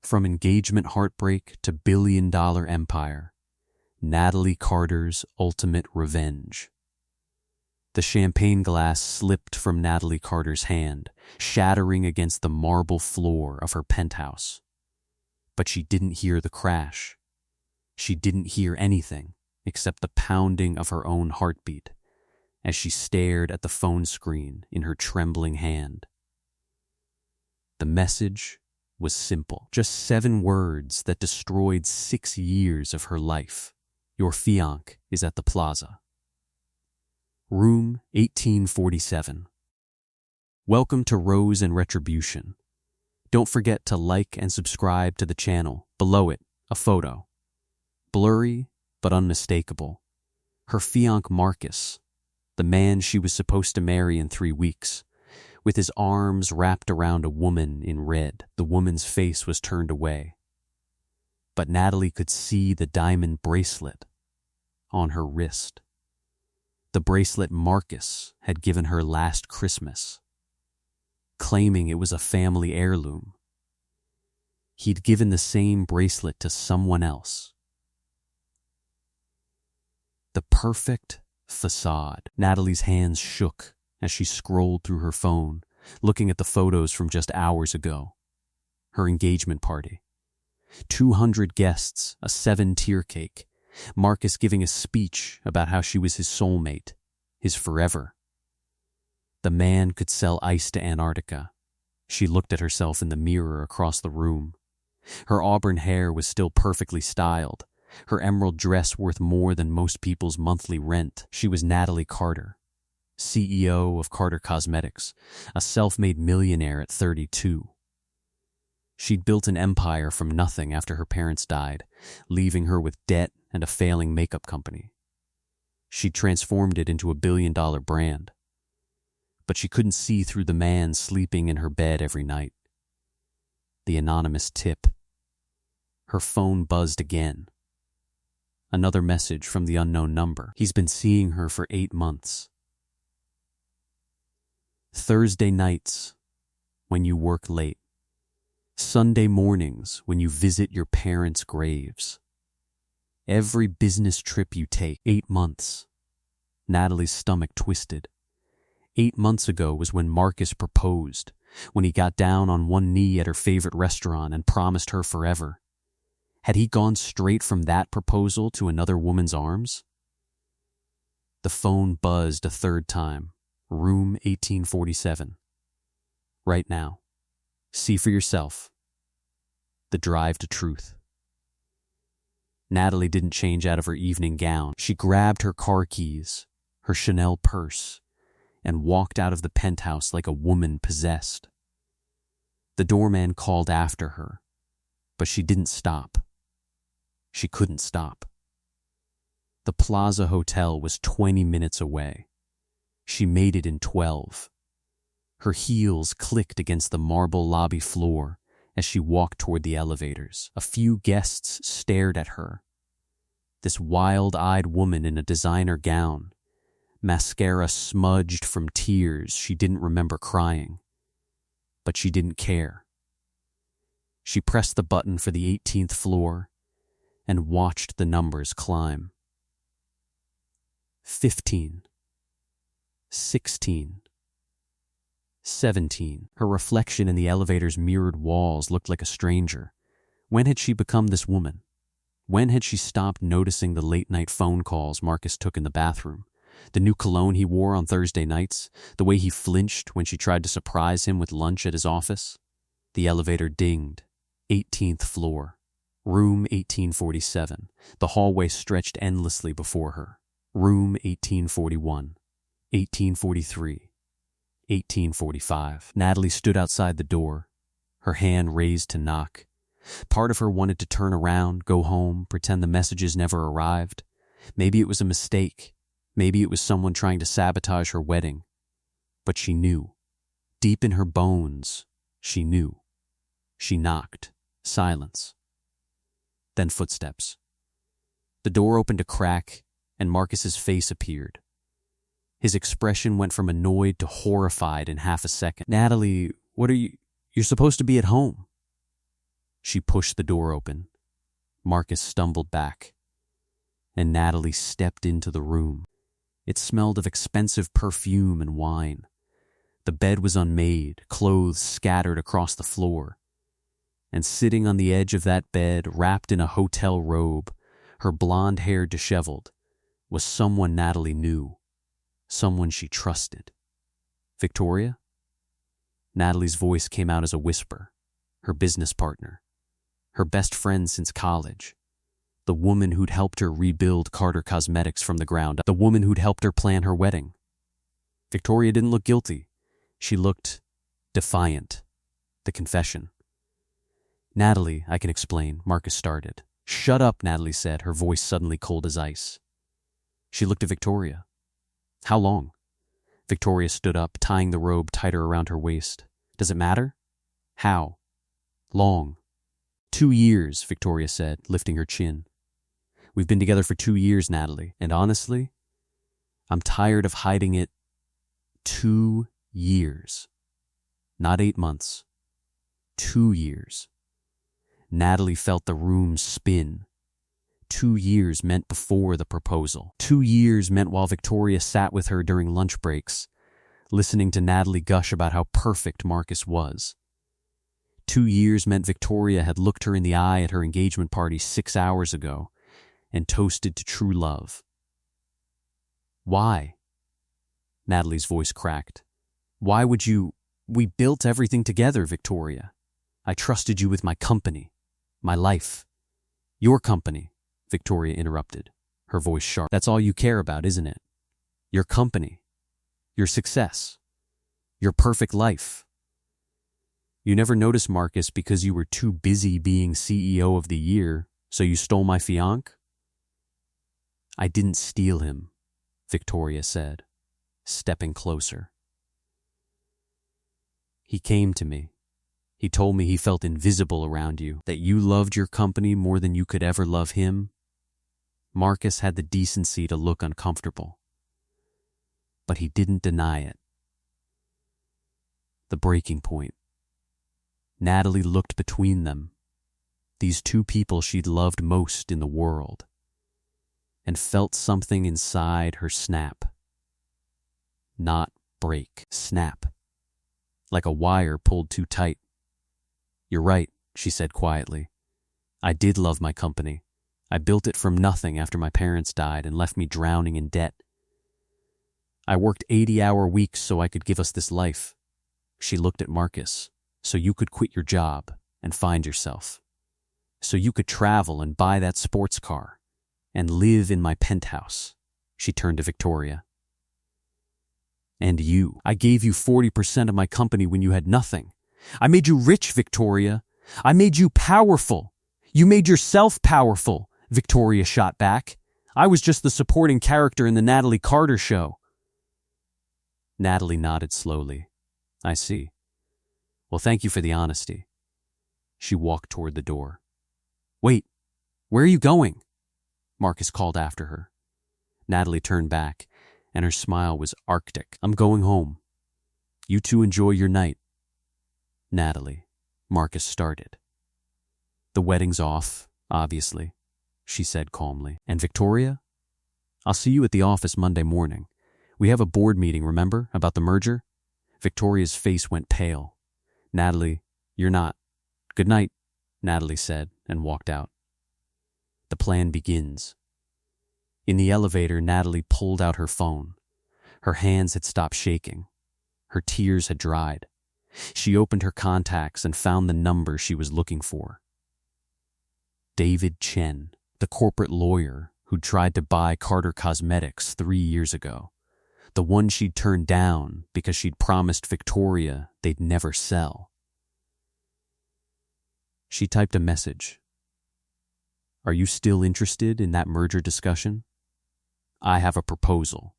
From Engagement Heartbreak to Billion-Dollar Empire, Natalie Carter's Ultimate Revenge. The champagne glass slipped from Natalie Carter's hand, shattering against the marble floor of her penthouse. But she didn't hear the crash. She didn't hear anything except the pounding of her own heartbeat as she stared at the phone screen in her trembling hand. The message was simple, just 7 words that destroyed 6 years of her life. Your fiancé is at the plaza. Room 1847. Welcome to Rose and Retribution. Don't forget to like and subscribe to the channel. Below it, a photo. Blurry but unmistakable. Her fiancé Marcus, the man she was supposed to marry in 3 weeks, with his arms wrapped around a woman in red. The woman's face was turned away. But Natalie could see the diamond bracelet on her wrist. The bracelet Marcus had given her last Christmas, claiming it was a family heirloom. He'd given the same bracelet to someone else. The perfect facade. Natalie's hands shook as she scrolled through her phone, looking at the photos from just hours ago. Her engagement party. 200 guests, a 7-tier cake, Marcus giving a speech about how she was his soulmate, his forever. The man could sell ice to Antarctica. She looked at herself in the mirror across the room. Her auburn hair was still perfectly styled, her emerald dress worth more than most people's monthly rent. She was Natalie Carter, CEO of Carter Cosmetics, a self-made millionaire at 32. She'd built an empire from nothing after her parents died, leaving her with debt and a failing makeup company. She'd transformed it into a billion-dollar brand. But she couldn't see through the man sleeping in her bed every night. The anonymous tip. Her phone buzzed again. Another message from the unknown number. He's been seeing her for 8 months. Thursday nights, when you work late. Sunday mornings, when you visit your parents' graves. Every business trip you take. 8 months. Natalie's stomach twisted. 8 months ago was when Marcus proposed, when he got down on one knee at her favorite restaurant and promised her forever. Had he gone straight from that proposal to another woman's arms? The phone buzzed a 3rd time. Room 1847. Right now. See for yourself. The drive to truth. Natalie didn't change out of her evening gown. She grabbed her car keys, her Chanel purse, and walked out of the penthouse like a woman possessed. The doorman called after her, but she didn't stop. She couldn't stop. The Plaza Hotel was 20 minutes away. She made it in 12. Her heels clicked against the marble lobby floor as she walked toward the elevators. A few guests stared at her. This wild-eyed woman in a designer gown, mascara smudged from tears she didn't remember crying. But she didn't care. She pressed the button for the 18th floor and watched the numbers climb. 15. 16. 17. Her reflection in the elevator's mirrored walls looked like a stranger. When had she become this woman? When had she stopped noticing the late-night phone calls Marcus took in the bathroom? The new cologne he wore on Thursday nights? The way he flinched when she tried to surprise him with lunch at his office? The elevator dinged. 18th floor. Room 1847. The hallway stretched endlessly before her. Room 1841. 1843. 1845. Natalie stood outside the door, her hand raised to knock. Part of her wanted to turn around, go home, pretend the messages never arrived. Maybe it was a mistake. Maybe it was someone trying to sabotage her wedding. But she knew. Deep in her bones, she knew. She knocked. Silence. Then footsteps. The door opened a crack, and Marcus's face appeared. His expression went from annoyed to horrified in half a second. "Natalie, what are you... You're supposed to be at home." She pushed the door open. Marcus stumbled back, and Natalie stepped into the room. It smelled of expensive perfume and wine. The bed was unmade, clothes scattered across the floor. And sitting on the edge of that bed, wrapped in a hotel robe, her blonde hair disheveled, was someone Natalie knew, someone she trusted. Victoria? Natalie's voice came out as a whisper. Her business partner. Her best friend since college. The woman who'd helped her rebuild Carter Cosmetics from the ground up. The woman who'd helped her plan her wedding. Victoria didn't look guilty. She looked defiant. The confession. Natalie, I can explain, Marcus started. Shut up, Natalie said, her voice suddenly cold as ice. She looked at Victoria. How long? Victoria stood up, tying the robe tighter around her waist. Does it matter? How? Long. 2 years, Victoria said, lifting her chin. We've been together for 2 years, Natalie, and honestly, I'm tired of hiding it. 2 years. Not 8 months. 2 years. Natalie felt the room spin. 2 years meant before the proposal. 2 years meant while Victoria sat with her during lunch breaks, listening to Natalie gush about how perfect Marcus was. 2 years meant Victoria had looked her in the eye at her engagement party 6 hours ago and toasted to true love. Why? Natalie's voice cracked. Why would you? We built everything together, Victoria. I trusted you with my company, my life. Your company, Victoria interrupted, her voice sharp. That's all you care about, isn't it? Your company, your success, your perfect life. You never noticed Marcus because you were too busy being CEO of the year, so you stole my fiancé? I didn't steal him, Victoria said, stepping closer. He came to me. He told me he felt invisible around you, that you loved your company more than you could ever love him. Marcus had the decency to look uncomfortable, but he didn't deny it. The breaking point. Natalie looked between them, these two people she'd loved most in the world, and felt something inside her snap. Not break, snap. Like a wire pulled too tight. You're right, she said quietly. I did love my company. I built it from nothing after my parents died and left me drowning in debt. I worked 80-hour weeks so I could give us this life. She looked at Marcus. So you could quit your job and find yourself. So you could travel and buy that sports car and live in my penthouse. She turned to Victoria. And you. I gave you 40% of my company when you had nothing. I made you rich, Victoria. I made you powerful. You made yourself powerful, Victoria shot back. I was just the supporting character in the Natalie Carter show. Natalie nodded slowly. I see. Well, thank you for the honesty. She walked toward the door. Wait, where are you going? Marcus called after her. Natalie turned back, and her smile was arctic. I'm going home. You two enjoy your night. Natalie, Marcus started. The wedding's off, obviously, she said calmly. And Victoria? I'll see you at the office Monday morning. We have a board meeting, remember, about the merger? Victoria's face went pale. Natalie, you're not. Good night, Natalie said and walked out. The plan begins. In the elevator, Natalie pulled out her phone. Her hands had stopped shaking. Her tears had dried. She opened her contacts and found the number she was looking for. David Chen, the corporate lawyer who tried to buy Carter Cosmetics 3 years ago. The one she'd turned down because she'd promised Victoria they'd never sell. She typed a message. Are you still interested in that merger discussion? I have a proposal.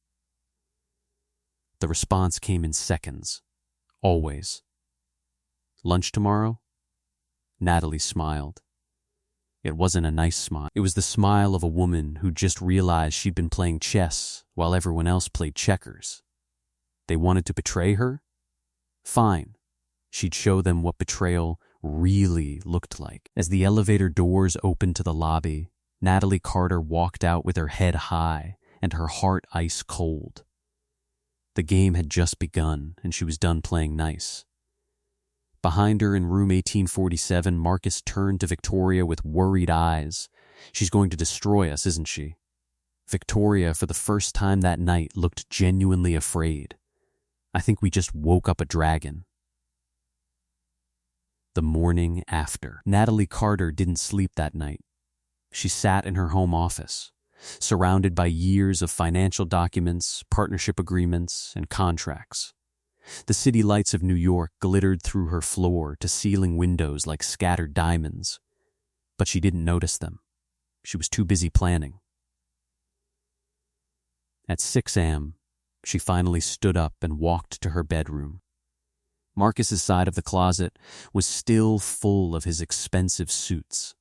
The response came in seconds. Always. Lunch tomorrow? Natalie smiled. It wasn't a nice smile. It was the smile of a woman who just realized she'd been playing chess while everyone else played checkers. They wanted to betray her? Fine. She'd show them what betrayal really looked like. As the elevator doors opened to the lobby, Natalie Carter walked out with her head high and her heart ice cold. The game had just begun, and she was done playing nice. Behind her in room 1847, Marcus turned to Victoria with worried eyes. "She's going to destroy us, isn't she?" Victoria, for the first time that night, looked genuinely afraid. "I think we just woke up a dragon." The morning after. Natalie Carter didn't sleep that night. She sat in her home office, surrounded by years of financial documents, partnership agreements, and contracts. The city lights of New York glittered through her floor to ceiling windows like scattered diamonds, but she didn't notice them. She was too busy planning. At 6 a.m., she finally stood up and walked to her bedroom. Marcus's side of the closet was still full of his expensive suits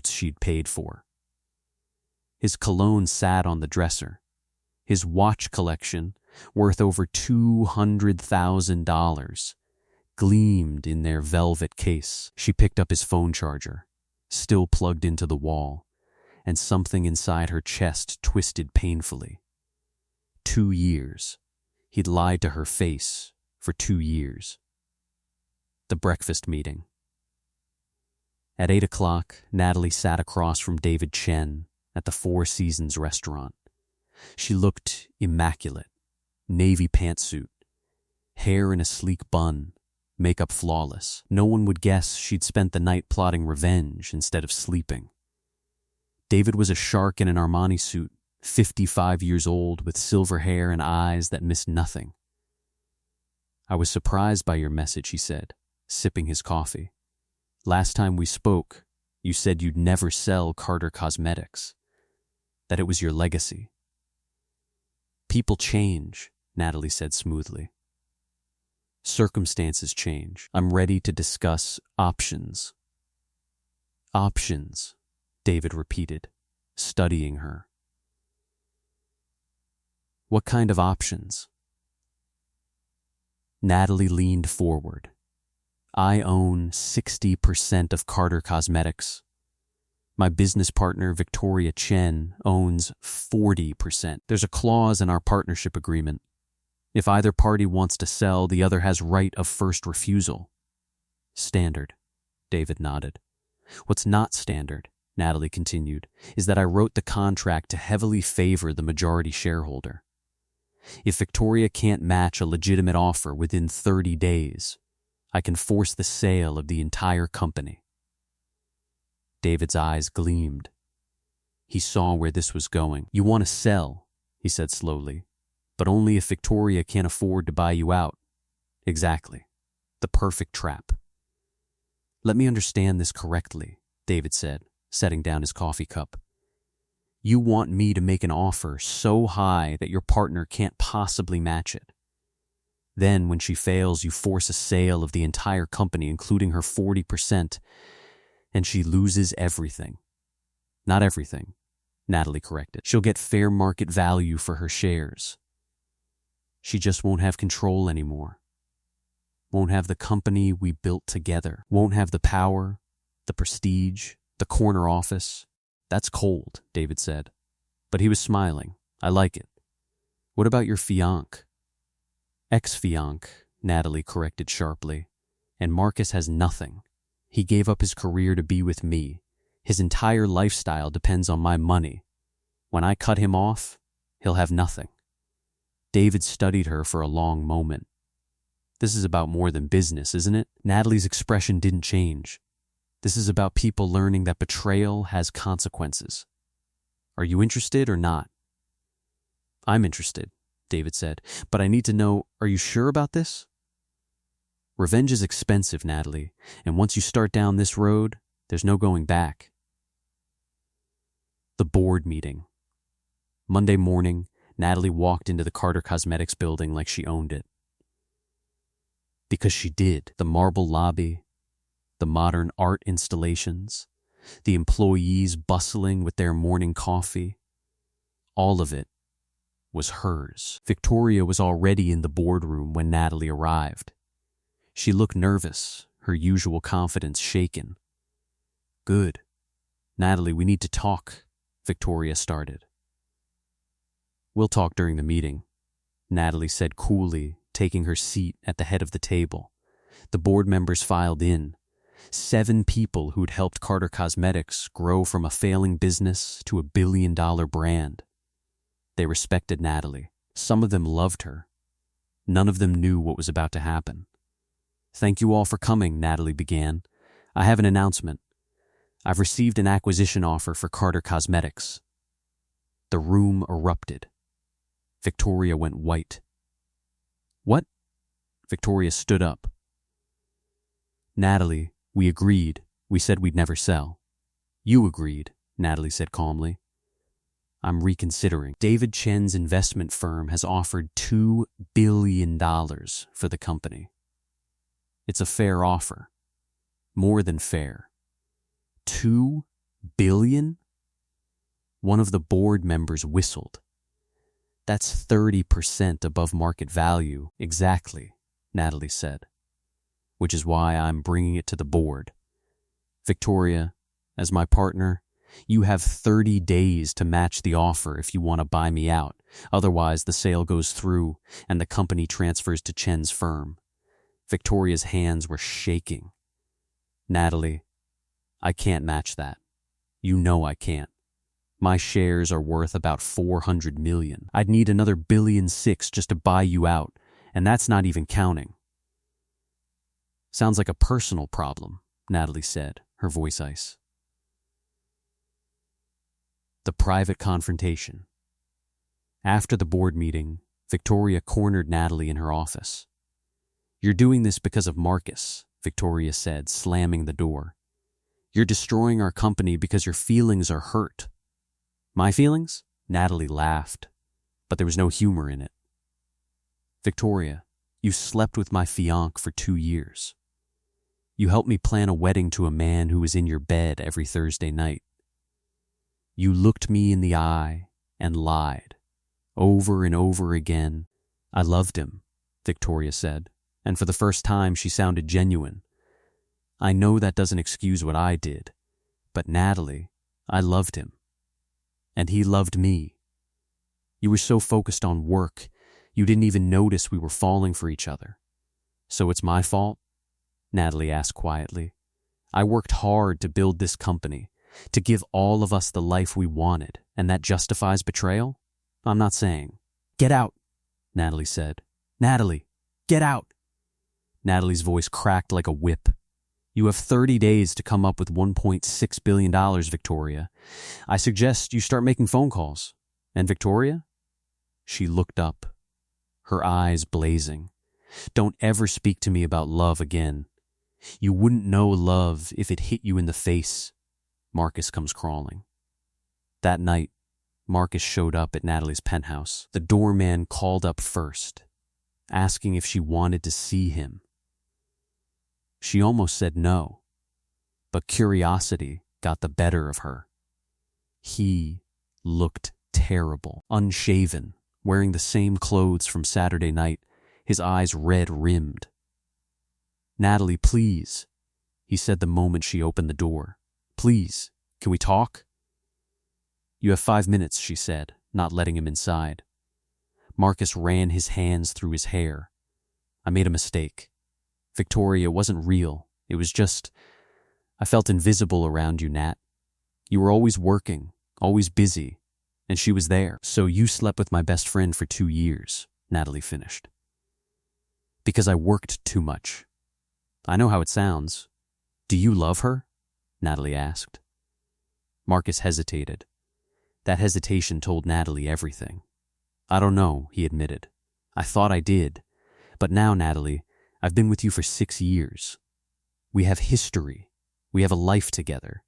she'd paid for. His cologne sat on the dresser. His watch collection, worth over $200,000, gleamed in their velvet case. She picked up his phone charger, still plugged into the wall, and something inside her chest twisted painfully. 2 years. He'd lied to her face for 2 years. The breakfast meeting. At 8 o'clock, Natalie sat across from David Chen at the Four Seasons restaurant. She looked immaculate. Navy pantsuit, hair in a sleek bun, makeup flawless. No one would guess she'd spent the night plotting revenge instead of sleeping. David was a shark in an Armani suit, 55 years old, with silver hair and eyes that missed nothing. "I was surprised by your message," he said, sipping his coffee. "Last time we spoke, you said you'd never sell Carter Cosmetics, that it was your legacy." "People change," Natalie said smoothly. "Circumstances change. I'm ready to discuss options." "Options," David repeated, studying her. "What kind of options?" Natalie leaned forward. "I own 60% of Carter Cosmetics. My business partner, Victoria Chen, owns 40%. There's a clause in our partnership agreement. If either party wants to sell, the other has right of first refusal." "Standard," David nodded. "What's not standard," Natalie continued, "is that I wrote the contract to heavily favor the majority shareholder. If Victoria can't match a legitimate offer within 30 days, I can force the sale of the entire company." David's eyes gleamed. He saw where this was going. "You want to sell," he said slowly, "but only if Victoria can't afford to buy you out." "Exactly. The perfect trap." "Let me understand this correctly," David said, setting down his coffee cup. "You want me to make an offer so high that your partner can't possibly match it. Then, when she fails, you force a sale of the entire company, including her 40%, and she loses everything." "Not everything," Natalie corrected. "She'll get fair market value for her shares. She just won't have control anymore. Won't have the company we built together. Won't have the power, the prestige, the corner office." "That's cold," David said. But he was smiling. "I like it. What about your fiancé?" "Ex-fiancé," Natalie corrected sharply. "And Marcus has nothing. He gave up his career to be with me. His entire lifestyle depends on my money. When I cut him off, he'll have nothing." David studied her for a long moment. "This is about more than business, isn't it?" Natalie's expression didn't change. "This is about people learning that betrayal has consequences. Are you interested or not?" "I'm interested," David said, "but I need to know, are you sure about this?" "Revenge is expensive, Natalie, and once you start down this road, there's no going back." The board meeting. Monday morning, Natalie walked into the Carter Cosmetics building like she owned it. Because she did. The marble lobby, the modern art installations, the employees bustling with their morning coffee, all of it was hers. Victoria was already in the boardroom when Natalie arrived. She looked nervous, her usual confidence shaken. "Good. Natalie, we need to talk," Victoria started. "We'll talk during the meeting," Natalie said coolly, taking her seat at the head of the table. The board members filed in. 7 people who'd helped Carter Cosmetics grow from a failing business to a billion-dollar brand. They respected Natalie. Some of them loved her. None of them knew what was about to happen. "Thank you all for coming," Natalie began. "I have an announcement. I've received an acquisition offer for Carter Cosmetics." The room erupted. Victoria went white. "What?" Victoria stood up. "Natalie, we agreed. We said we'd never sell." "You agreed," Natalie said calmly. "I'm reconsidering. David Chen's investment firm has offered $2 billion for the company. It's a fair offer. More than fair." $2 billion? One of the board members whistled. "That's 30% above market value." "Exactly," Natalie said. "Which is why I'm bringing it to the board. Victoria, as my partner, you have 30 days to match the offer if you want to buy me out. Otherwise, the sale goes through and the company transfers to Chen's firm." Victoria's hands were shaking. "Natalie, I can't match that. You know I can't. My shares are worth about $400 million. I'd need another $1.6 billion just to buy you out, and that's not even counting." "Sounds like a personal problem," Natalie said, her voice ice. The private confrontation. After the board meeting, Victoria cornered Natalie in her office. "You're doing this because of Marcus," Victoria said, slamming the door. "You're destroying our company because your feelings are hurt." "My feelings?" Natalie laughed, but there was no humor in it. "Victoria, you slept with my fiancé for 2 years. You helped me plan a wedding to a man who was in your bed every Thursday night. You looked me in the eye and lied, over and over again." "I loved him," Victoria said, and for the first time she sounded genuine. "I know that doesn't excuse what I did, but Natalie, I loved him. And he loved me. You were so focused on work, you didn't even notice we were falling for each other. So it's my fault?" Natalie asked quietly. "I worked hard to build this company, to give all of us the life we wanted, and that justifies betrayal? I'm not saying." "Get out," Natalie said. "Natalie, get out." Natalie's voice cracked like a whip. "You have 30 days to come up with $1.6 billion, Victoria. I suggest you start making phone calls. And Victoria?" She looked up, her eyes blazing. "Don't ever speak to me about love again. You wouldn't know love if it hit you in the face. Marcus comes crawling." That night, Marcus showed up at Natalie's penthouse. The doorman called up first, asking if she wanted to see him. She almost said no, but curiosity got the better of her. He looked terrible, unshaven, wearing the same clothes from Saturday night, his eyes red-rimmed. "Natalie, please," he said the moment she opened the door. "Please, can we talk?" "You have 5 minutes," she said, not letting him inside. Marcus ran his hands through his hair. "I made a mistake. Victoria, it wasn't real. It was just, I felt invisible around you, Nat. You were always working, always busy, and she was there. So you slept with my best friend for 2 years," Natalie finished. "Because I worked too much. I know how it sounds. Do you love her?" Natalie asked. Marcus hesitated. That hesitation told Natalie everything. "I don't know," he admitted. "I thought I did. But now, Natalie, I've been with you for 6 years. We have history. We have a life together.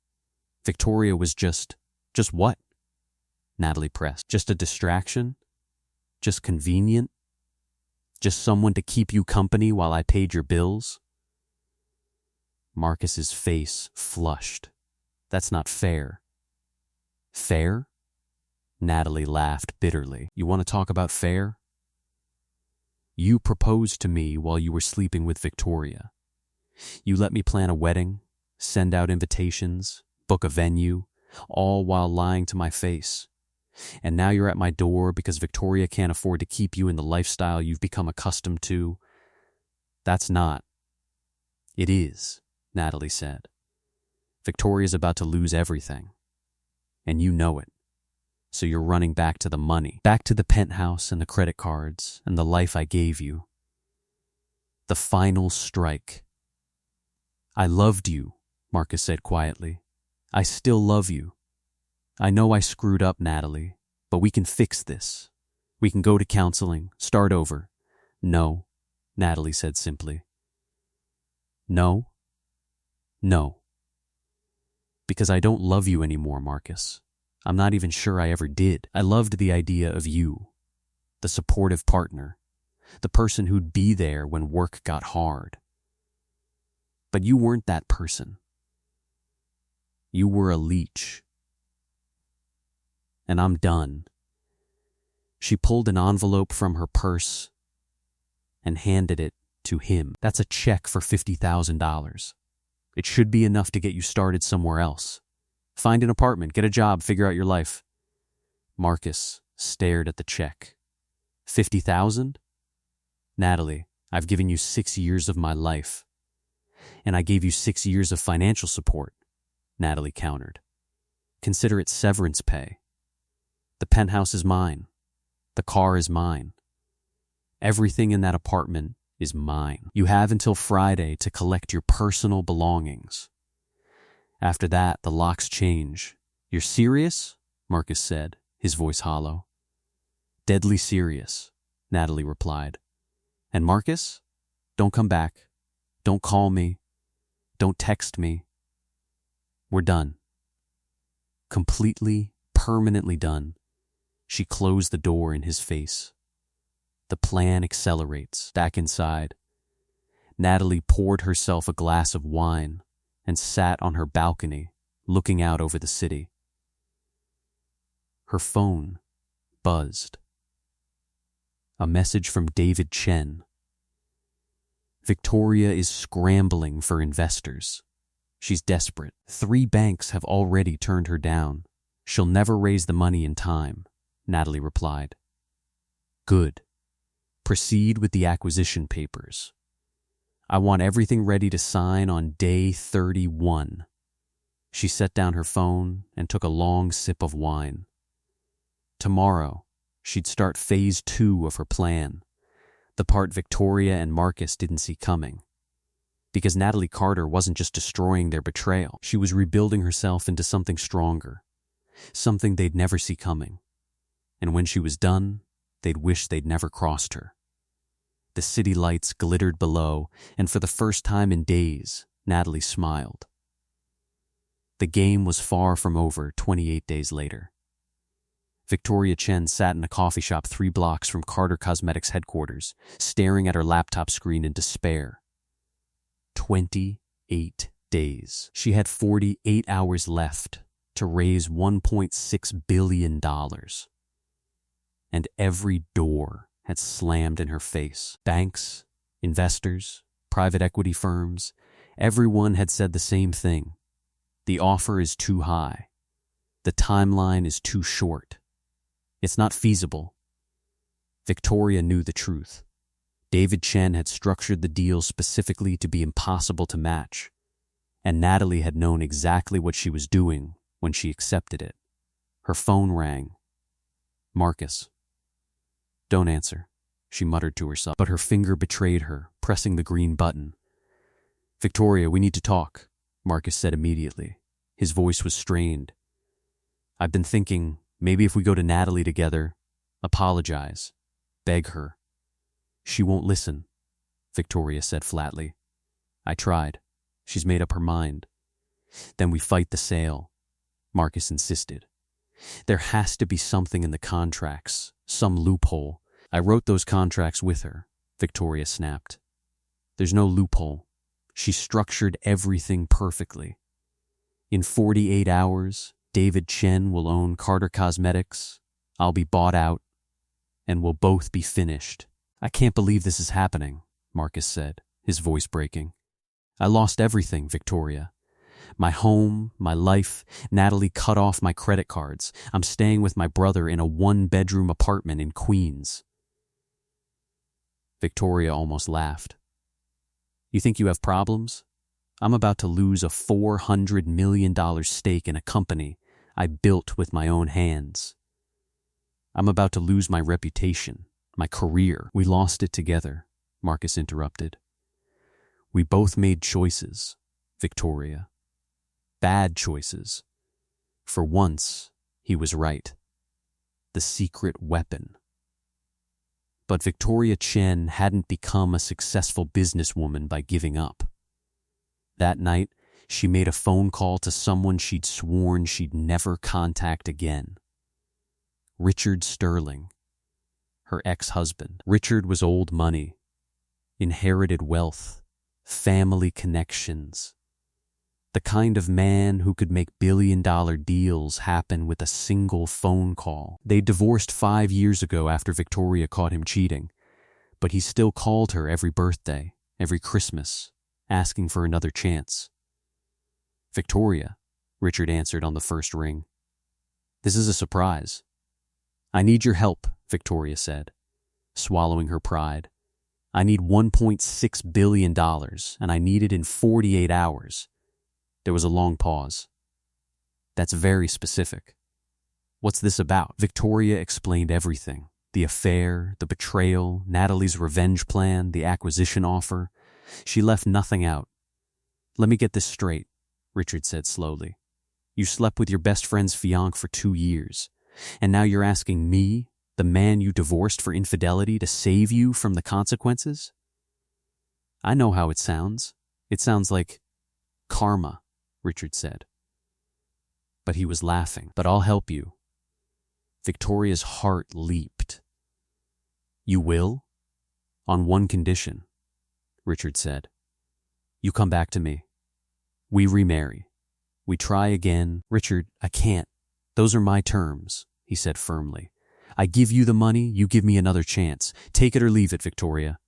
Victoria was just what?" Natalie pressed. "Just a distraction? Just convenient? Just someone to keep you company while I paid your bills?" Marcus's face flushed. "That's not fair." "Fair?" Natalie laughed bitterly. "You want to talk about fair? You proposed to me while you were sleeping with Victoria. You let me plan a wedding, send out invitations, book a venue, all while lying to my face. And now you're at my door because Victoria can't afford to keep you in the lifestyle you've become accustomed to. That's not. It is, Natalie said. Victoria's about to lose everything. And you know it. So you're running back to the money, back to the penthouse and the credit cards and the life I gave you. The final strike. I loved you, Marcus said quietly. I still love you. I know I screwed up, Natalie, but we can fix this. We can go to counseling, start over. No, Natalie said simply. No? No. Because I don't love you anymore, Marcus. I'm not even sure I ever did. I loved the idea of you, the supportive partner, the person who'd be there when work got hard. But you weren't that person. You were a leech. And I'm done. She pulled an envelope from her purse and handed it to him. That's a check for $50,000. It should be enough to get you started somewhere else. Find an apartment, get a job, figure out your life. Marcus stared at the check. 50,000? Natalie, I've given you 6 years of my life. And I gave you 6 years of financial support, Natalie countered. Consider it severance pay. The penthouse is mine. The car is mine. Everything in that apartment is mine. You have until Friday to collect your personal belongings. After that, the locks change. You're serious? Marcus said, his voice hollow. Deadly serious, Natalie replied. And Marcus, don't come back. Don't call me. Don't text me. We're done. Completely, permanently done. She closed the door in his face. The plan accelerates. Back inside, Natalie poured herself a glass of wine and sat on her balcony, looking out over the city. Her phone buzzed. A message from David Chen. Victoria is scrambling for investors. She's desperate. 3 banks have already turned her down. She'll never raise the money in time, Natalie replied. Good. Proceed with the acquisition papers. I want everything ready to sign on day 31. She set down her phone and took a long sip of wine. Tomorrow, she'd start phase 2 of her plan, the part Victoria and Marcus didn't see coming. Because Natalie Carter wasn't just destroying their betrayal, she was rebuilding herself into something stronger, something they'd never see coming. And when she was done, they'd wish they'd never crossed her. The city lights glittered below, and for the first time in days, Natalie smiled. The game was far from over 28 days later. Victoria Chen sat in a coffee shop 3 blocks from Carter Cosmetics headquarters, staring at her laptop screen in despair. 28 days. She had 48 hours left to raise $1.6 billion. And every door had slammed in her face. Banks, investors, private equity firms, everyone had said the same thing. The offer is too high. The timeline is too short. It's not feasible. Victoria knew the truth. David Chen had structured the deal specifically to be impossible to match, and Natalie had known exactly what she was doing when she accepted it. Her phone rang. Marcus. Don't answer, she muttered to herself, but her finger betrayed her, pressing the green button. Victoria, we need to talk, Marcus said immediately. His voice was strained. I've been thinking, maybe if we go to Natalie together, apologize, beg her. She won't listen, Victoria said flatly. I tried. She's made up her mind. Then we fight the sale, Marcus insisted. There has to be something in the contracts, some loophole. I wrote those contracts with her, Victoria snapped. There's no loophole. She structured everything perfectly. In 48 hours, David Chen will own Carter Cosmetics, I'll be bought out, and we'll both be finished. I can't believe this is happening, Marcus said, his voice breaking. I lost everything, Victoria. My home, my life. Natalie cut off my credit cards. I'm staying with my brother in a one-bedroom apartment in Queens. Victoria almost laughed. You think you have problems? I'm about to lose a $400 million stake in a company I built with my own hands. I'm about to lose my reputation, my career. We lost it together, Marcus interrupted. We both made choices, Victoria. Bad choices. For once, he was right. The secret weapon. But Victoria Chen hadn't become a successful businesswoman by giving up. That night, she made a phone call to someone she'd sworn she'd never contact again. Richard Sterling, her ex-husband. Richard was old money, inherited wealth, family connections. The kind of man who could make billion-dollar deals happen with a single phone call. They divorced 5 years ago after Victoria caught him cheating, but he still called her every birthday, every Christmas, asking for another chance. Victoria, Richard answered on the first ring. This is a surprise. I need your help, Victoria said, swallowing her pride. I need $1.6 billion, and I need it in 48 hours. There was a long pause. That's very specific. What's this about? Victoria explained everything. The affair, the betrayal, Natalie's revenge plan, the acquisition offer. She left nothing out. Let me get this straight, Richard said slowly. You slept with your best friend's fiancé for 2 years, and now you're asking me, the man you divorced for infidelity, to save you from the consequences? I know how it sounds. It sounds like karma, Richard said. But he was laughing. But I'll help you. Victoria's heart leaped. You will? On one condition, Richard said. You come back to me. We remarry. We try again. Richard, I can't. Those are my terms, he said firmly. I give you the money, you give me another chance. Take it or leave it, Victoria.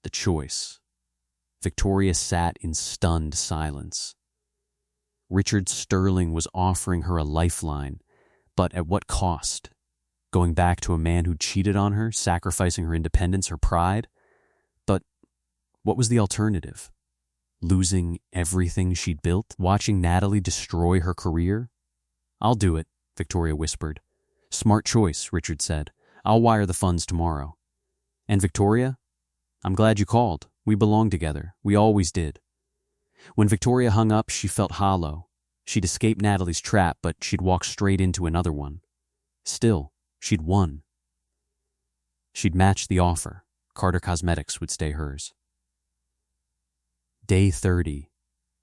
The choice. Victoria sat in stunned silence. Richard Sterling was offering her a lifeline, but at what cost? Going back to a man who cheated on her, sacrificing her independence, her pride? But what was the alternative? Losing everything she'd built? Watching Natalie destroy her career? I'll do it, Victoria whispered. Smart choice, Richard said. I'll wire the funds tomorrow. And Victoria? I'm glad you called. We belong together. We always did. When Victoria hung up, she felt hollow. She'd escaped Natalie's trap, but she'd walked straight into another one. Still, she'd won. She'd matched the offer. Carter Cosmetics would stay hers. Day 30.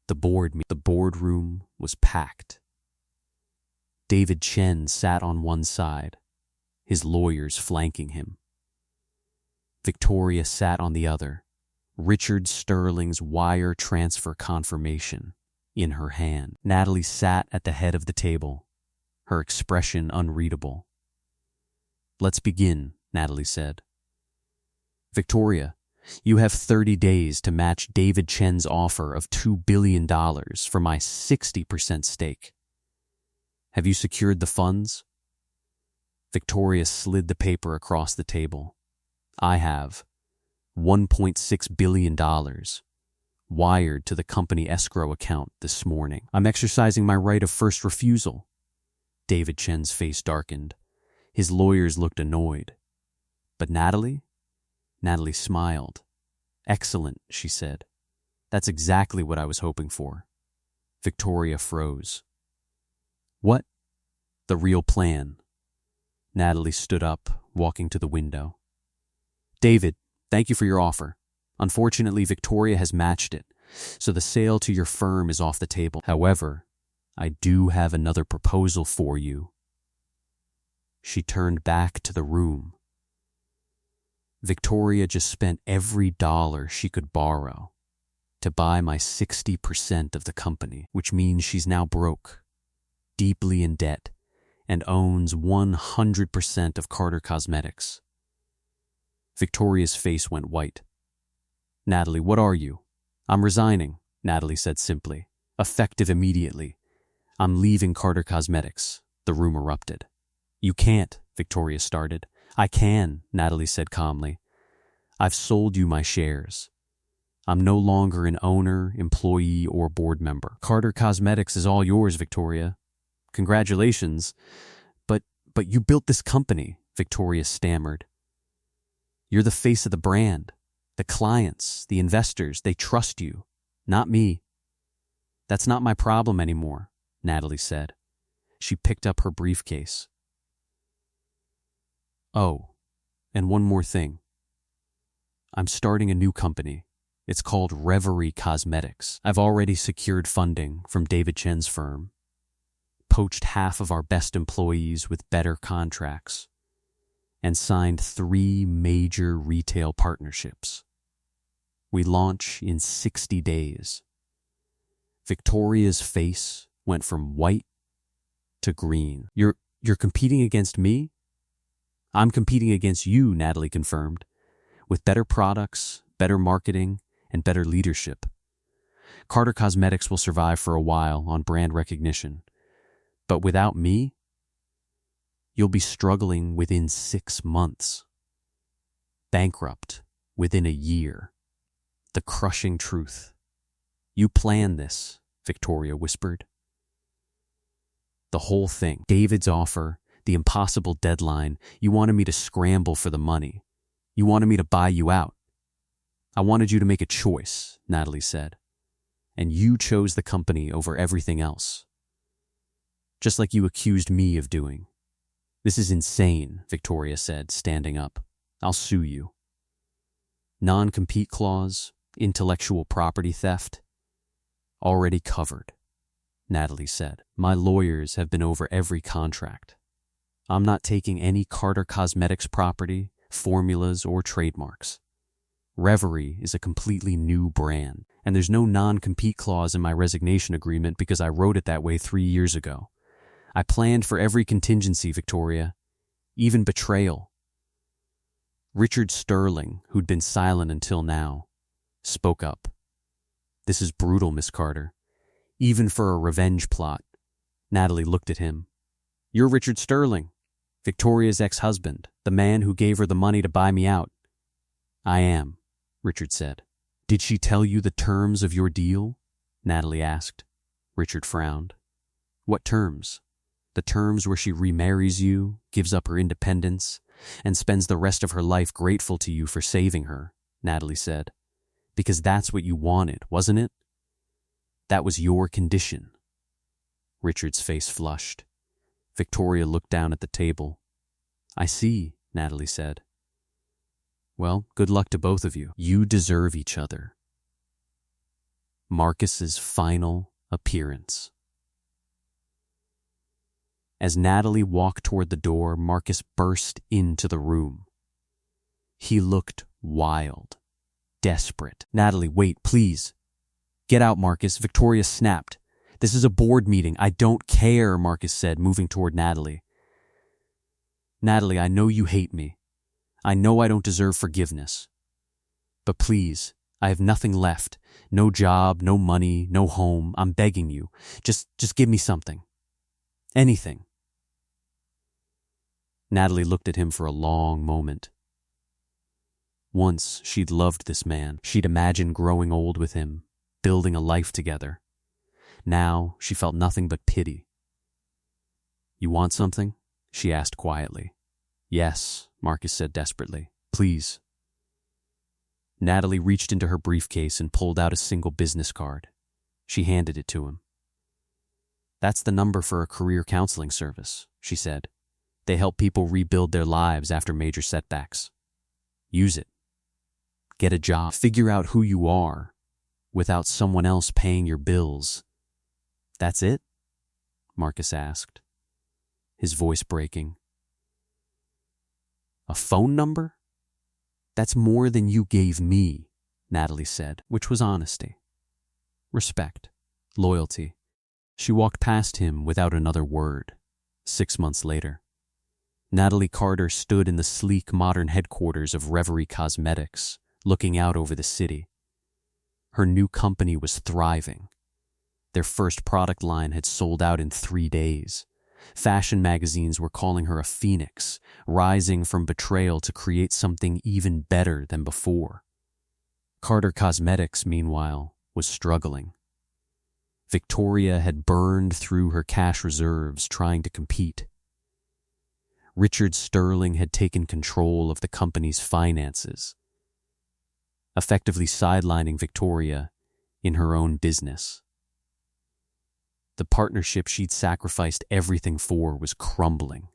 The boardroom was packed. David Chen sat on one side, his lawyers flanking him. Victoria sat on the other, Richard Sterling's wire transfer confirmation in her hand. Natalie sat at the head of the table, her expression unreadable. Let's begin, Natalie said. Victoria, you have 30 days to match David Chen's offer of $2 billion for my 60% stake. Have you secured the funds? Victoria slid the paper across the table. I have. $1.6 billion, wired to the company escrow account this morning. I'm exercising my right of first refusal. David Chen's face darkened. His lawyers looked annoyed. But Natalie? Natalie smiled. Excellent, she said. That's exactly what I was hoping for. Victoria froze. What? The real plan. Natalie stood up, walking to the window. David, thank you for your offer. Unfortunately, Victoria has matched it, so the sale to your firm is off the table. However, I do have another proposal for you. She turned back to the room. Victoria just spent every dollar she could borrow to buy my 60% of the company, which means she's now broke, deeply in debt, and owns 100% of Carter Cosmetics. Victoria's face went white. Natalie, what are you? I'm resigning, Natalie said simply. Effective immediately. I'm leaving Carter Cosmetics. The room erupted. You can't, Victoria started. I can, Natalie said calmly. I've sold you my shares. I'm no longer an owner, employee, or board member. Carter Cosmetics is all yours, Victoria. Congratulations. But you built this company, Victoria stammered. You're the face of the brand. The clients, the investors, they trust you, not me. That's not my problem anymore, Natalie said. She picked up her briefcase. Oh, and one more thing. I'm starting a new company. It's called Reverie Cosmetics. I've already secured funding from David Chen's firm, poached half of our best employees with better contracts, and signed 3 major retail partnerships. We launch in 60 days. Victoria's face went from white to green. You're competing against me? I'm competing against you, Natalie confirmed, with better products, better marketing, and better leadership. Carter Cosmetics will survive for a while on brand recognition. But without me, you'll be struggling within 6 months. Bankrupt within a year. The crushing truth. You planned this, Victoria whispered. The whole thing. David's offer, the impossible deadline. You wanted me to scramble for the money. You wanted me to buy you out. I wanted you to make a choice, Natalie said. And you chose the company over everything else. Just like you accused me of doing. This is insane, Victoria said, standing up. I'll sue you. Non-compete clause, intellectual property theft. Already covered, Natalie said. My lawyers have been over every contract. I'm not taking any Carter Cosmetics property, formulas, or trademarks. Reverie is a completely new brand, and there's no non-compete clause in my resignation agreement because I wrote it that way 3 years ago. I planned for every contingency, Victoria, even betrayal. Richard Sterling, who'd been silent until now, spoke up. This is brutal, Miss Carter. Even for a revenge plot. Natalie looked at him. You're Richard Sterling, Victoria's ex-husband, the man who gave her the money to buy me out. I am, Richard said. Did she tell you the terms of your deal? Natalie asked. Richard frowned. What terms? The terms where she remarries you, gives up her independence, and spends the rest of her life grateful to you for saving her, Natalie said. Because that's what you wanted, wasn't it? That was your condition. Richard's face flushed. Victoria looked down at the table. I see, Natalie said. Well, good luck to both of you. You deserve each other. Marcus's final appearance. As Natalie walked toward the door, Marcus burst into the room. He looked wild, desperate. Natalie, wait, please. Get out, Marcus. Victoria snapped. This is a board meeting. I don't care, Marcus said, moving toward Natalie. Natalie, I know you hate me. I know I don't deserve forgiveness. But please, I have nothing left. No job, no money, no home. I'm begging you. Just give me something. Anything. Natalie looked at him for a long moment. Once she'd loved this man. She'd imagined growing old with him, building a life together. Now she felt nothing but pity. You want something? She asked quietly. Yes, Marcus said desperately. Please. Natalie reached into her briefcase and pulled out a single business card. She handed it to him. That's the number for a career counseling service, she said. They help people rebuild their lives after major setbacks. Use it. Get a job. Figure out who you are without someone else paying your bills. That's it? Marcus asked, his voice breaking. A phone number? That's more than you gave me, Natalie said, which was honesty, respect, loyalty. She walked past him without another word. 6 months later, Natalie Carter stood in the sleek modern headquarters of Reverie Cosmetics, looking out over the city. Her new company was thriving. Their first product line had sold out in 3 days. Fashion magazines were calling her a phoenix, rising from betrayal to create something even better than before. Carter Cosmetics, meanwhile, was struggling. Victoria had burned through her cash reserves trying to compete. Richard Sterling had taken control of the company's finances, effectively sidelining Victoria in her own business. The partnership she'd sacrificed everything for was crumbling.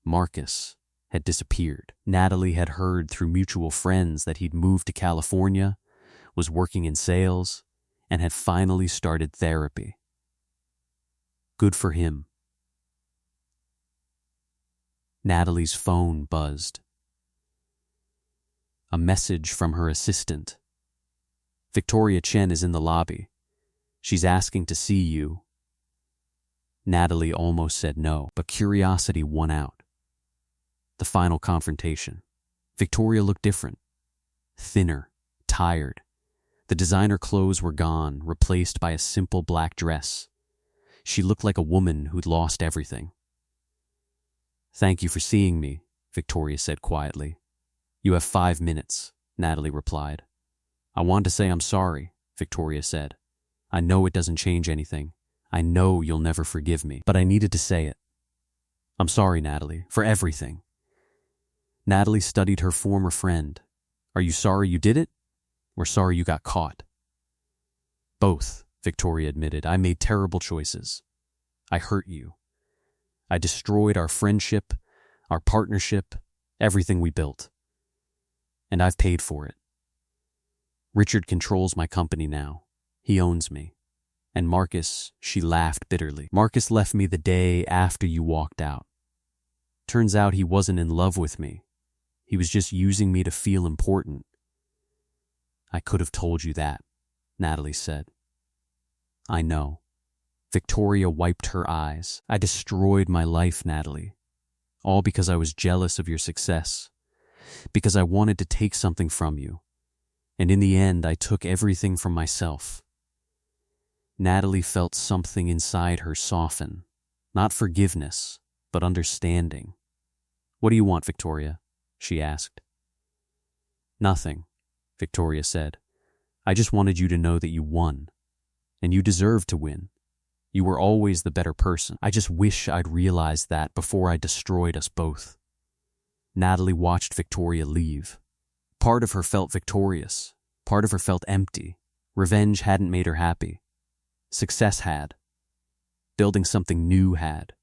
Marcus had disappeared. Natalie had heard through mutual friends that he'd moved to California, was working in sales, and had finally started therapy. Good for him. Natalie's phone buzzed. A message from her assistant. "Victoria Chen is in the lobby. She's asking to see you." Natalie almost said no, but curiosity won out. The final confrontation. Victoria looked different. Thinner, tired. The designer clothes were gone, replaced by a simple black dress. She looked like a woman who'd lost everything. "Thank you for seeing me," Victoria said quietly. "You have 5 minutes," Natalie replied. "I want to say I'm sorry," Victoria said. "I know it doesn't change anything. I know you'll never forgive me, but I needed to say it. I'm sorry, Natalie, for everything." Natalie studied her former friend. "Are you sorry you did it, or sorry you got caught?" "Both," Victoria admitted. "I made terrible choices. I hurt you. I destroyed our friendship, our partnership, everything we built. And I've paid for it. Richard controls my company now. He owns me. And Marcus," she laughed bitterly, "Marcus left me the day after you walked out. Turns out he wasn't in love with me. He was just using me to feel important." "I could have told you that," Natalie said. "I know." Victoria wiped her eyes. "I destroyed my life, Natalie. All because I was jealous of your success. Because I wanted to take something from you. And in the end, I took everything from myself." Natalie felt something inside her soften. Not forgiveness, but understanding. "What do you want, Victoria?" she asked. "Nothing," Victoria said. "I just wanted you to know that you won. And you deserve to win. You were always the better person. I just wish I'd realized that before I destroyed us both." Natalie watched Victoria leave. Part of her felt victorious. Part of her felt empty. Revenge hadn't made her happy. Success had. Building something new had.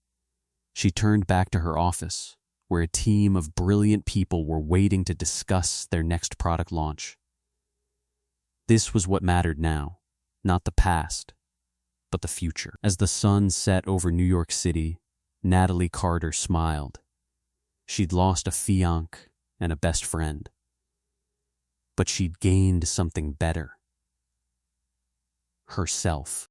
She turned back to her office, where a team of brilliant people were waiting to discuss their next product launch. This was what mattered now, not the past, but the future. As the sun set over New York City, Natalie Carter smiled. She'd lost a fiancé and a best friend. But she'd gained something better. Herself.